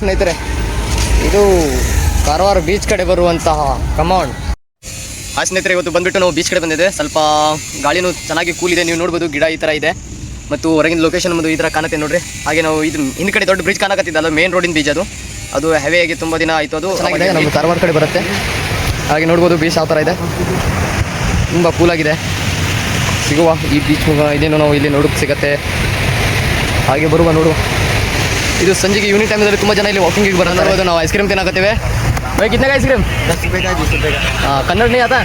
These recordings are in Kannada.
ಸ್ನೇಹಿತರೆ, ಇದು ಕಾರವಾರ ಬೀಚ್ ಕಡೆ ಬರುವಂತಹ ಕಮಾಂಡ್. ಸ್ನೇಹಿತರೆ, ಇವತ್ತು ಬಂದುಬಿಟ್ಟು ನಾವು ಬೀಚ್ ಕಡೆ ಬಂದಿದೆ. ಸ್ವಲ್ಪ ಗಾಳಿನೂ ಚೆನ್ನಾಗಿ ಕೂಲ್ ಇದೆ, ನೀವು ನೋಡ್ಬೋದು. ಗಿಡ ಈ ಥರ ಇದೆ ಮತ್ತು ಹೊರಗಿನ ಲೊಕೇಶನ್ ಒಂದು ಈ ಥರ ಕಾಣುತ್ತೆ ನೋಡ್ರಿ. ಹಾಗೆ ನಾವು ಇದು ಹಿಂದ್ ಕಡೆ ದೊಡ್ಡ ಬ್ರಿಡ್ಜ್ ಕಾಣಕತ್ತಿದ್ದಲ್ಲ, ಮೇನ್ ರೋಡಿನ ಬೀಚ್ ಅದು ಹೆವಿಯಾಗಿ ತುಂಬ ದಿನ ಆಯಿತು. ಅದು ಚೆನ್ನಾಗಿದೆ, ನಮ್ಮ ಕಾರವಾರ ಕಡೆ ಬರುತ್ತೆ. ಹಾಗೆ ನೋಡ್ಬೋದು ಬೀಚ್ ಯಾವ ಥರ ಇದೆ, ತುಂಬ ಕೂಲಾಗಿದೆ. ಸಿಗುವ ಈ ಬೀಚ್ ಇದೇನು ನಾವು ಇಲ್ಲಿ ನೋಡೋಕ್ಕೆ ಸಿಗುತ್ತೆ. ಹಾಗೆ ಬರುವ ನೋಡುವ. ಇದು ಸಂಜೆಗೆ ಈವ್ನಿಂಗ್ ಟೈಮಲ್ಲಿ ತುಂಬ ಜನ ಇಲ್ಲಿ ವಾಕಿಂಗಿಗೆ ಬರೋದು. ನಾವು ಐಸ್ ಕ್ರೀಮ್ ತಿನ್ನಕತ್ತೀವಿ. भाई कितने का आइसक्रीम? 10 रुपये का 20 रुपये का. हाँ, कन्नड़ नहीं आता?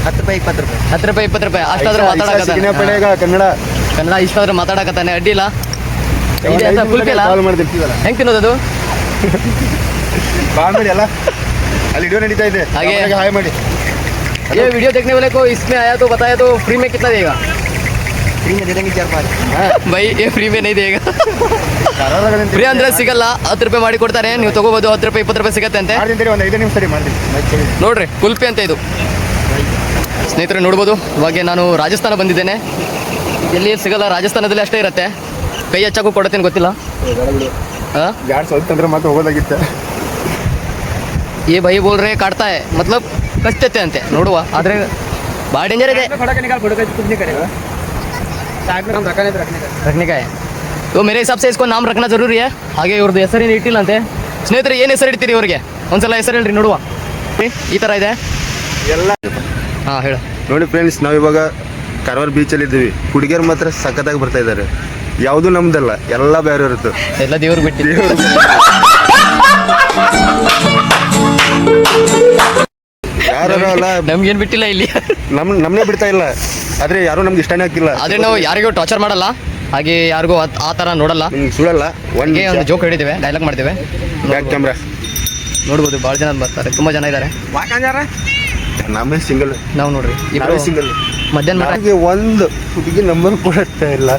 10 रुपये 20 रुपये. 10 रुपये 20 रुपये ಅಷ್ಟಾದ್ರೂ ಮಾತಾಡಕತ್ತಾನೆ. ಪಡೆಗ ಕನ್ನಡ ಇಷ್ಟಾದ್ರೂ ಮಾತಾಡಕತ್ತಾನೆ, ಅಡ್ಡಿಲ್ಲ. ಇದೆ ಅಂತ ಫುಲ್ ಕೇಳ ಹೆಂಗೆ ತಿನ್ನೋದು? ಕಾಲ್ ಮಾಡಿ ಅಲ್ಲ, ಅಲ್ಲಿ ವಿಡಿಯೋ ನಡೀತಾ ಇದೆ, ಹಾಗೆ ಹಾಯ್ ಮಾಡಿ. ये वीडियो देखने वाले को इसमें आया तो बताया तो फ्री में कितना देगा? ಫ್ರೀ में दे देंगे 4-5. भाई ये फ्री में नहीं देगा. ಫ್ರೀ ಅಂದ್ರೆ ಸಿಗಲ್ಲ, 10 ರೂಪಾಯಿ ಮಾಡಿ ಕೊಡ್ತಾರೆ. ನೀವು ತಗೋಬಹುದು, 10 ರೂಪಾಯಿ 20 ರೂಪಾಯಿ ಸಿಗುತ್ತೆ ಅಂತೆ. ಒಂದು 5 ನಿಮಿಷ ಸರಿ ಮಾಡ್ತೀನಿ ನೋಡ್ರಿ, ಕುಲ್ಪಿ ಅಂತ ಇದು. ಸ್ನೇಹಿತರೆ ನೋಡ್ಬೋದು, ಇವಾಗ ನಾನು ರಾಜಸ್ಥಾನ ಬಂದಿದ್ದೇನೆ. ಎಲ್ಲಿ ಸಿಗಲ್ಲ, ರಾಜಸ್ಥಾನದಲ್ಲಿ ಅಷ್ಟೇ ಇರುತ್ತೆ. ಕೈ ಹಚ್ಚಕ್ಕೂ ಕೊಡತ್ತೇನೆ, ಗೊತ್ತಿಲ್ಲ. ಯಾರು ಸ್ವಲ್ಪ ತಂದ್ರೆ ಮತ್ತೆ ಹೋಗೋದಾಗಿತ್ತೆ. ये भाई बोल रहे काटता है, मतलब ಕಚ್ತೈತೆ ಅಂತೆ. ನೋಡುವ, ಆದರೆ ಭಾಳ ಡೇಂಜರ್ ಇದೆ. रखने का है तो मेरे हिसाब से इसको नाम रखना जरूरी है. ಹಾಗೆ ಇವ್ರದ್ದು ಹೆಸರೇನು ಇಟ್ಟಿಲ್ಲ ಅಂತೆ. ಸ್ನೇಹಿತರೆ, ಏನು ಹೆಸರು ಇಡ್ತೀರಿ ಇವ್ರಿಗೆ? ಒಂದ್ಸಲ ಹೆಸರು ಹೇಳ್ರಿ ನೋಡುವ. ಈ ಥರ ಇದೆ ಎಲ್ಲ. ಹಾಂ ಹೇಳು. ನೋಡಿ ಫ್ರೆಂಡ್ಸ್, ನಾವು ಇವಾಗ ಕಾರವಾರ ಬೀಚಲ್ಲಿ ಇದ್ದೀವಿ. ಹುಡುಗಿಯರು ಮಾತ್ರ ಸಖತ್ತಾಗಿ ಬರ್ತಾ ಇದ್ದಾರೆ. ಯಾವುದು ನಮ್ದಲ್ಲ, ಎಲ್ಲ ಬೇರೆ ಇರುತ್ತೆ. ಎಲ್ಲ ದೇವ್ರಿಗೆ ಬಿಟ್ಟು ಯಾರು ಅಲ್ಲ, ನಮ್ಗೇನು ಬಿಟ್ಟಿಲ್ಲ ಇಲ್ಲಿ. ನಮ್ಮನ್ನೇ ಬಿಡ್ತಾ ಇಲ್ಲ, ಆದರೆ ಯಾರು ನಮ್ಗೆ ಇಷ್ಟನೇ ಆಗ್ತಿಲ್ಲ. ಆದರೆ ನಾವು ಯಾರಿಗೂ ಟಾರ್ಚರ್ ಮಾಡಲ್ಲ, ಹಾಗೆ ಯಾರಿಗೂ ಆ ಥರ ನೋಡಲ್ಲ. ಸುಡಲ್ಲ. ಒಂದು ಜೋಕ್ ಹೇಳಿದ್ದೇವೆ, ಡೈಲಾಗ್ ಮಾಡ್ತೇವೆ. ಬ್ಯಾಕ್ ಕ್ಯಾಮ್ರಾ ನೋಡ್ಬೋದು, ಭಾಳ ಜನ ಬರ್ತಾರೆ, ತುಂಬ ಜನ ಇದ್ದಾರೆ. ನಮ್ಮೇ ಸಿಂಗಲ್. ನಾವು ನೋಡ್ರಿ ಇಬ್ಬರು ಸಿಂಗಲ್. ಮಧ್ಯಾಹ್ನ ಒಂದು ಹುಡುಗಿ ನಂಬರ್ ಕೊಡುತ್ತಾ ಇಲ್ಲ.